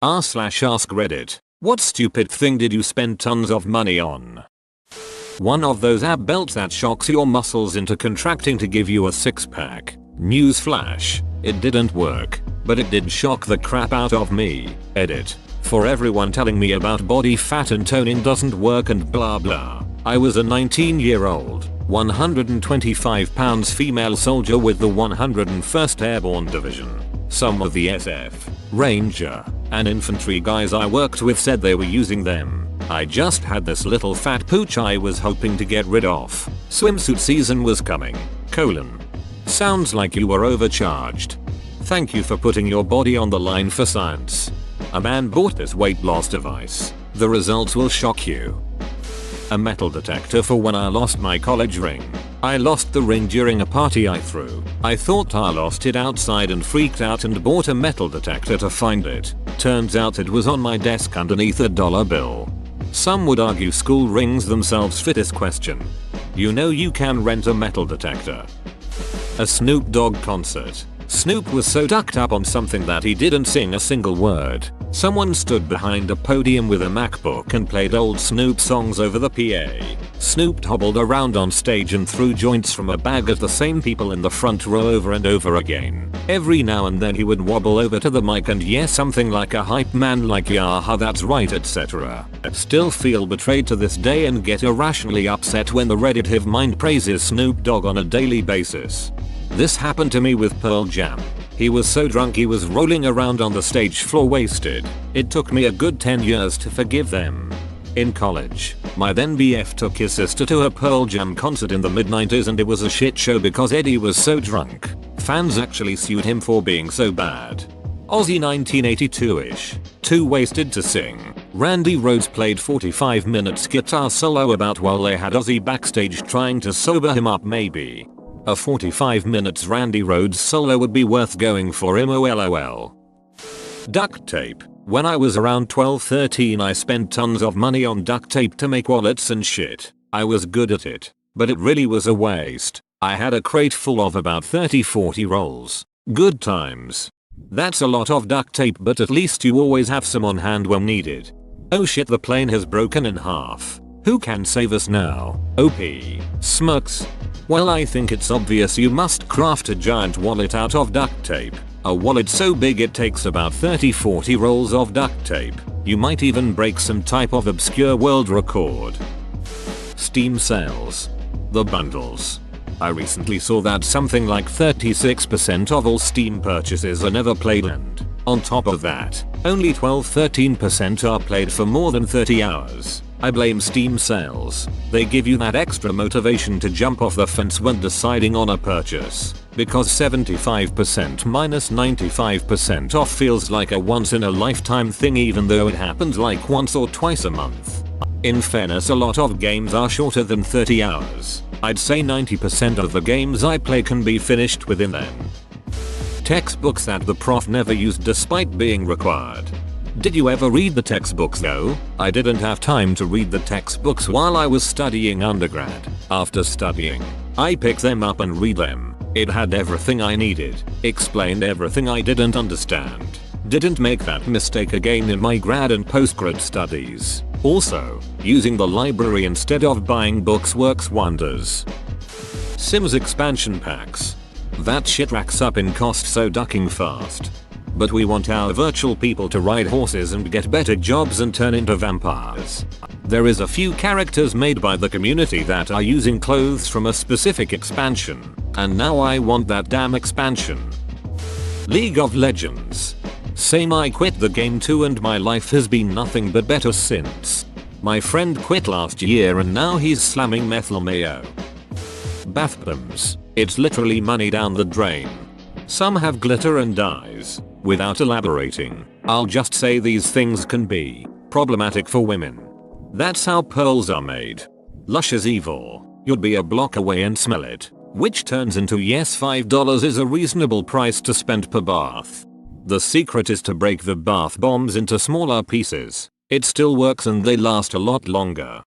r/ask Reddit. What stupid thing did you spend tons of money on? One of those ab belts that shocks your muscles into contracting to give you a six-pack. Newsflash, it didn't work, but it did shock the crap out of me. Edit. For everyone telling me about body fat and toning doesn't work and blah blah. I was a 19-year-old, 125 pounds female soldier with the 101st Airborne Division. Some of the SF, Ranger, and infantry guys I worked with said they were using them. I just had this little fat pooch I was hoping to get rid of. Swimsuit season was coming. Sounds like you were overcharged. Thank you for putting your body on the line for science. A man bought this weight loss device. The results will shock you. A metal detector for when I lost my college ring. I lost the ring during a party I threw. I thought I lost it outside and freaked out and bought a metal detector to find it. Turns out it was on my desk underneath a dollar bill. Some would argue school rings themselves fit this question. You know you can rent a metal detector. A Snoop Dogg concert. Snoop was so ducked up on something that he didn't sing a single word. Someone stood behind a podium with a MacBook and played old Snoop songs over the PA. Snoop hobbled around on stage and threw joints from a bag at the same people in the front row over and over again. Every now and then he would wobble over to the mic and yes something like a hype man like yaha that's right etc. I still feel betrayed to this day and get irrationally upset when the Reddit hive mind praises Snoop Dogg on a daily basis. This happened to me with Pearl Jam. He was so drunk he was rolling around on the stage floor wasted. It took me a good 10 years to forgive them. In college, my then BF took his sister to a Pearl Jam concert in the mid-90s and it was a shit show because Eddie was so drunk. Fans actually sued him for being so bad. Aussie 1982-ish. Too wasted to sing. Randy Rhoads played 45 minutes guitar solo about while they had Ozzy backstage trying to sober him up maybe. A 45 minutes Randy Rhoads solo would be worth going for him lol. Duct tape. When I was around 12-13 I spent tons of money on duct tape to make wallets and shit. I was good at it, but it really was a waste. I had a crate full of about 30-40 rolls. Good times. That's a lot of duct tape but at least you always have some on hand when needed. Oh shit the plane has broken in half. Who can save us now? OP. Smirks. Well I think it's obvious you must craft a giant wallet out of duct tape. A wallet so big it takes about 30-40 rolls of duct tape. You might even break some type of obscure world record. Steam sales. The bundles. I recently saw that something like 36% of all Steam purchases are never played and, on top of that, only 12-13% are played for more than 30 hours. I blame Steam sales. They give you that extra motivation to jump off the fence when deciding on a purchase. Because 75% minus 95% off feels like a once in a lifetime thing even though it happens like once or twice a month. In fairness a lot of games are shorter than 30 hours. I'd say 90% of the games I play can be finished within them. Textbooks that the prof never used despite being required. Did you ever read the textbooks though? I didn't have time to read the textbooks while I was studying undergrad. After studying, I picked them up and read them. It had everything I needed, explained everything I didn't understand. Didn't make that mistake again in my grad and postgrad studies. Also, using the library instead of buying books works wonders. Sims expansion packs. That shit racks up in cost so ducking fast. But we want our virtual people to ride horses and get better jobs and turn into vampires. There is a few characters made by the community that are using clothes from a specific expansion, and now I want that damn expansion. League of Legends. Same, I quit the game too and my life has been nothing but better since. My friend quit last year and now he's slamming methyl mayo. Bath bombs. It's literally money down the drain. Some have glitter and dyes. Without elaborating, I'll just say these things can be problematic for women. That's how pearls are made. Lush is evil. You'd be a block away and smell it. Which turns into yes $5 is a reasonable price to spend per bath. The secret is to break the bath bombs into smaller pieces. It still works and they last a lot longer.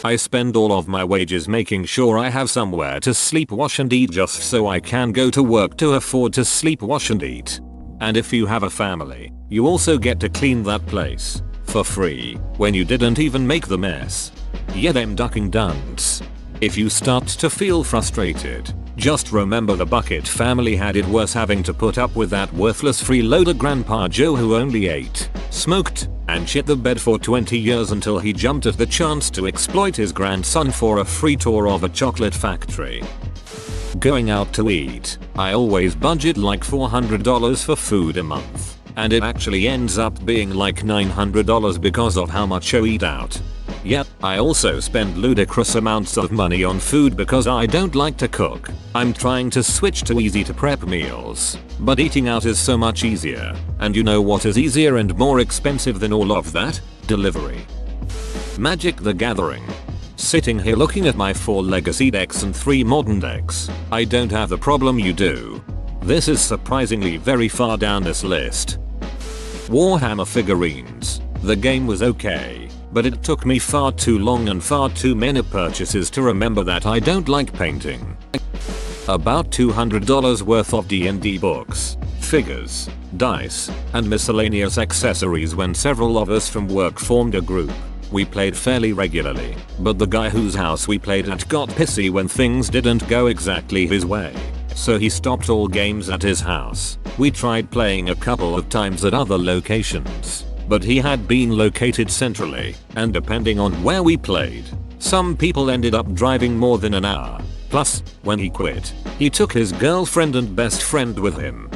I spend all of my wages making sure I have somewhere to sleep, wash and eat just so I can go to work to afford to sleep, wash and eat. And if you have a family, you also get to clean that place for free when you didn't even make the mess. Yeah, them ducking dunts. If you start to feel frustrated, just remember the Bucket family had it worse having to put up with that worthless freeloader Grandpa Joe who only ate, smoked, and shit the bed for 20 years until he jumped at the chance to exploit his grandson for a free tour of a chocolate factory. Going out to eat, I always budget like $400 for food a month, and it actually ends up being like $900 because of how much I eat out. Yet, I also spend ludicrous amounts of money on food because I don't like to cook. I'm trying to switch to easy to prep meals, but eating out is so much easier. And you know what is easier and more expensive than all of that? Delivery. Magic the Gathering. Sitting here looking at my 4 legacy decks and 3 modern decks, I don't have the problem you do. This is surprisingly very far down this list. Warhammer figurines. The game was okay, but it took me far too long and far too many purchases to remember that I don't like painting. About $200 worth of D&D books, figures, dice, and miscellaneous accessories when several of us from work formed a group. We played fairly regularly, but the guy whose house we played at got pissy when things didn't go exactly his way, so he stopped all games at his house. We tried playing a couple of times at other locations, but he had been located centrally, and depending on where we played, some people ended up driving more than an hour. Plus, when he quit, he took his girlfriend and best friend with him.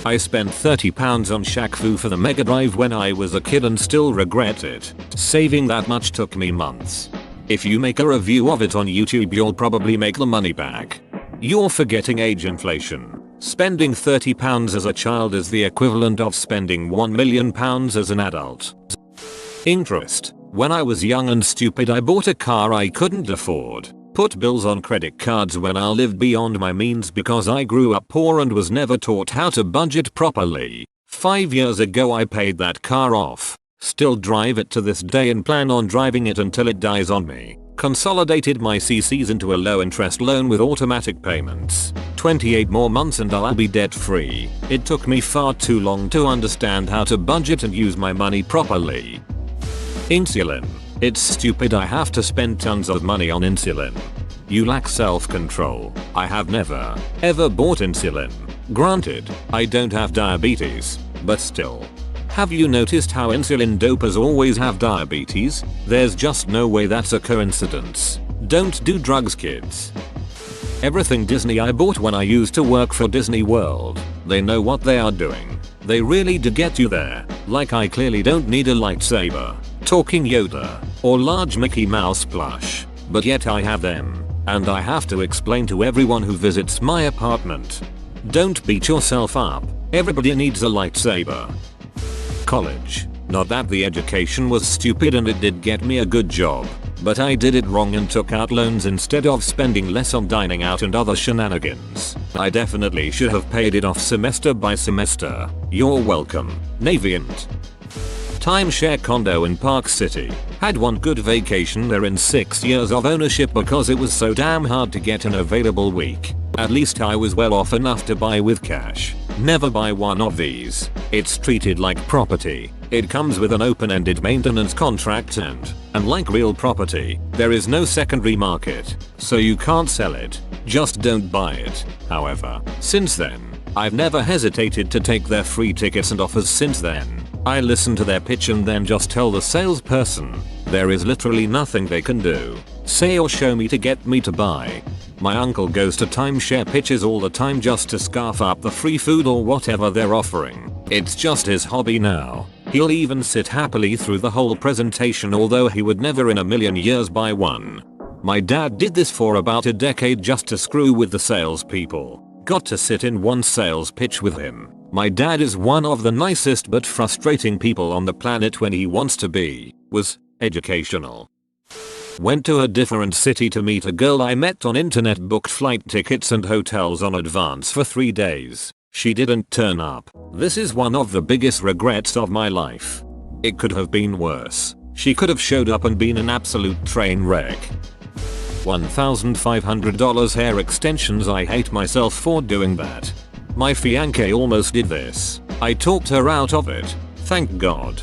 I spent £30 on Shaq Fu for the Mega Drive when I was a kid and still regret it. Saving that much took me months. If you make a review of it on YouTube, you'll probably make the money back. You're forgetting age inflation. Spending £30 as a child is the equivalent of spending £1 million as an adult. Interest. When I was young and stupid, I bought a car I couldn't afford. Put bills on credit cards when I lived beyond my means because I grew up poor and was never taught how to budget properly. 5 years ago I paid that car off. Still drive it to this day and plan on driving it until it dies on me. Consolidated my CCs into a low interest loan with automatic payments. 28 more months and I'll be debt free. It took me far too long to understand how to budget and use my money properly. Insulin. It's stupid I have to spend tons of money on insulin. You lack self-control. I have never, ever bought insulin. Granted, I don't have diabetes, but still. Have you noticed how insulin dopers always have diabetes? There's just no way that's a coincidence. Don't do drugs, kids. Everything Disney I bought when I used to work for Disney World. They know what they are doing. They really do get you there. Like I clearly don't need a lightsaber, talking Yoda, or large Mickey Mouse plush, but yet I have them, and I have to explain to everyone who visits my apartment. Don't beat yourself up. Everybody needs a lightsaber. College. Not that the education was stupid and it did get me a good job, but I did it wrong and took out loans instead of spending less on dining out and other shenanigans. I definitely should have paid it off semester by semester. You're welcome, Navient. Timeshare condo in Park City. Had one good vacation there in 6 years of ownership because it was so damn hard to get an available week. At least I was well off enough to buy with cash. Never buy one of these. It's treated like property. It comes with an open-ended maintenance contract and like real property, there is no secondary market, so you can't sell it. Just don't buy it. However, since then, I've never hesitated to take their free tickets and offers since then. I listen to their pitch and then just tell the salesperson, there is literally nothing they can do, say or show me to get me to buy. My uncle goes to timeshare pitches all the time just to scarf up the free food or whatever they're offering. It's just his hobby now. He'll even sit happily through the whole presentation, although he would never in a million years buy one. My dad did this for about a decade just to screw with the salespeople. Got to sit in one sales pitch with him. My dad is one of the nicest but frustrating people on the planet when he wants to be. Was educational. Went to a different city to meet a girl I met on internet, booked flight tickets and hotels on advance for 3 days. She didn't turn up. This is one of the biggest regrets of my life. It could have been worse. She could have showed up and been an absolute train wreck. $1,500 hair extensions. I hate myself for doing that. My fiancé almost did this. I talked her out of it. Thank God.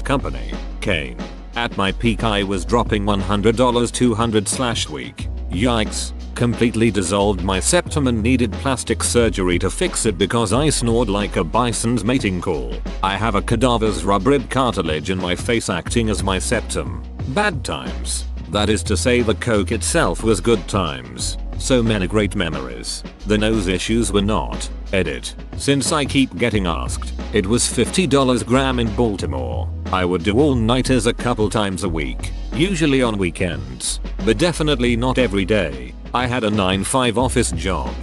Company. Kane. At my peak I was dropping $100 200/week. Yikes. Completely dissolved my septum and needed plastic surgery to fix it because I snored like a bison's mating call. I have a cadaver's rib cartilage in my face acting as my septum. Bad times. That is to say the coke itself was good times. So many great memories. The nose issues were not. Edit. Since I keep getting asked, it was $50 gram in Baltimore. I would do all-nighters a couple times a week, usually on weekends, but definitely not every day. I had a 9-5 office job.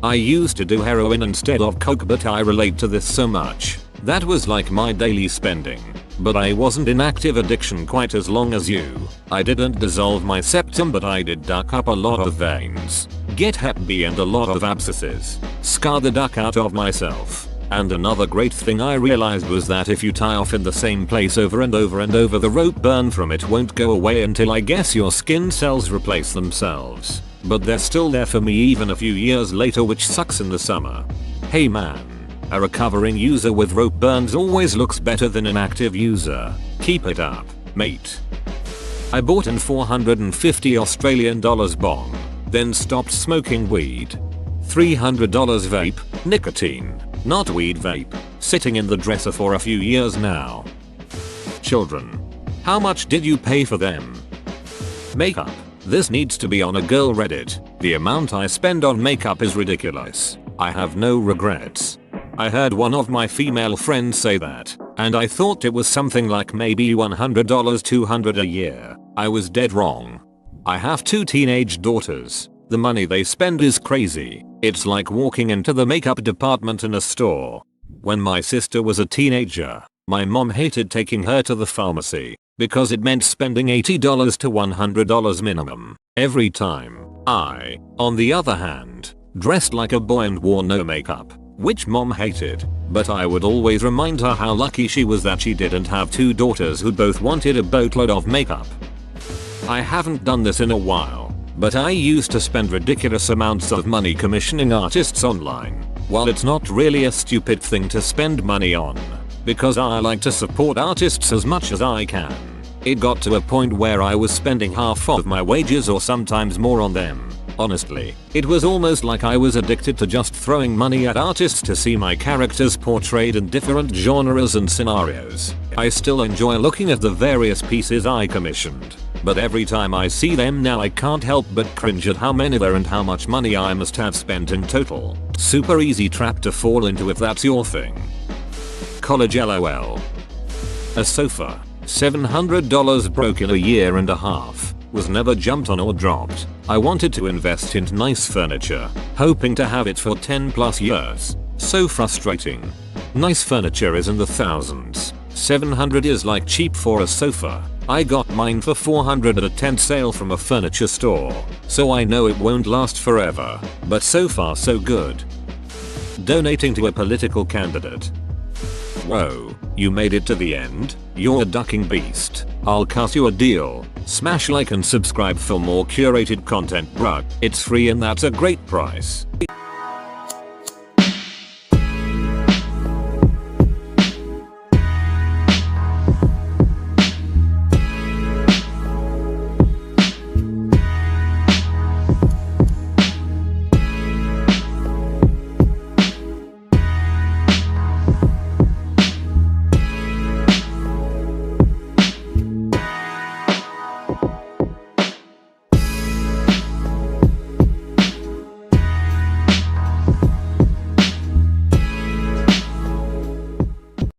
I used to do heroin instead of coke, but I relate to this so much. That was like my daily spending. But I wasn't in active addiction quite as long as you. I didn't dissolve my septum, but I did duck up a lot of veins, get hep B and a lot of abscesses, scar the duck out of myself. And another great thing I realized was that if you tie off in the same place over and over and over, the rope burn from it won't go away until I guess your skin cells replace themselves. But they're still there for me even a few years later, which sucks in the summer. Hey man. A recovering user with rope burns always looks better than an active user. Keep it up, mate. I bought an 450 Australian dollars bong, then stopped smoking weed. $300 vape, nicotine, not weed vape, sitting in the dresser for a few years now. Children. How much did you pay for them? Makeup. This needs to be on a girl Reddit. The amount I spend on makeup is ridiculous. I have no regrets. I heard one of my female friends say that, and I thought it was something like maybe $100 $200 a year. I was dead wrong. I have 2 teenage daughters. The money they spend is crazy. It's like walking into the makeup department in a store. When my sister was a teenager, my mom hated taking her to the pharmacy because it meant spending $80 to $100 minimum every time. I, on the other hand, dressed like a boy and wore no makeup, which mom hated, but I would always remind her how lucky she was that she didn't have 2 daughters who both wanted a boatload of makeup. I haven't done this in a while, but I used to spend ridiculous amounts of money commissioning artists online. While it's not really a stupid thing to spend money on, because I like to support artists as much as I can, it got to a point where I was spending half of my wages or sometimes more on them. Honestly, it was almost like I was addicted to just throwing money at artists to see my characters portrayed in different genres and scenarios. I still enjoy looking at the various pieces I commissioned, but every time I see them now I can't help but cringe at how many there and how much money I must have spent in total. Super easy trap to fall into if that's your thing. College LOL. A sofa, $700 broke in a year and a half. Was never jumped on or dropped. I wanted to invest in nice furniture, hoping to have it for 10+ years. So frustrating. Nice furniture is in the thousands. $700 is like cheap for a sofa. I got mine for $400 at a tent sale from a furniture store, so I know it won't last forever, but so far so good. Donating to a political candidate. Whoa, you made it to the end? You're a ducking beast. I'll cut you a deal. Smash like and subscribe for more curated content, bruh. It's free and that's a great price.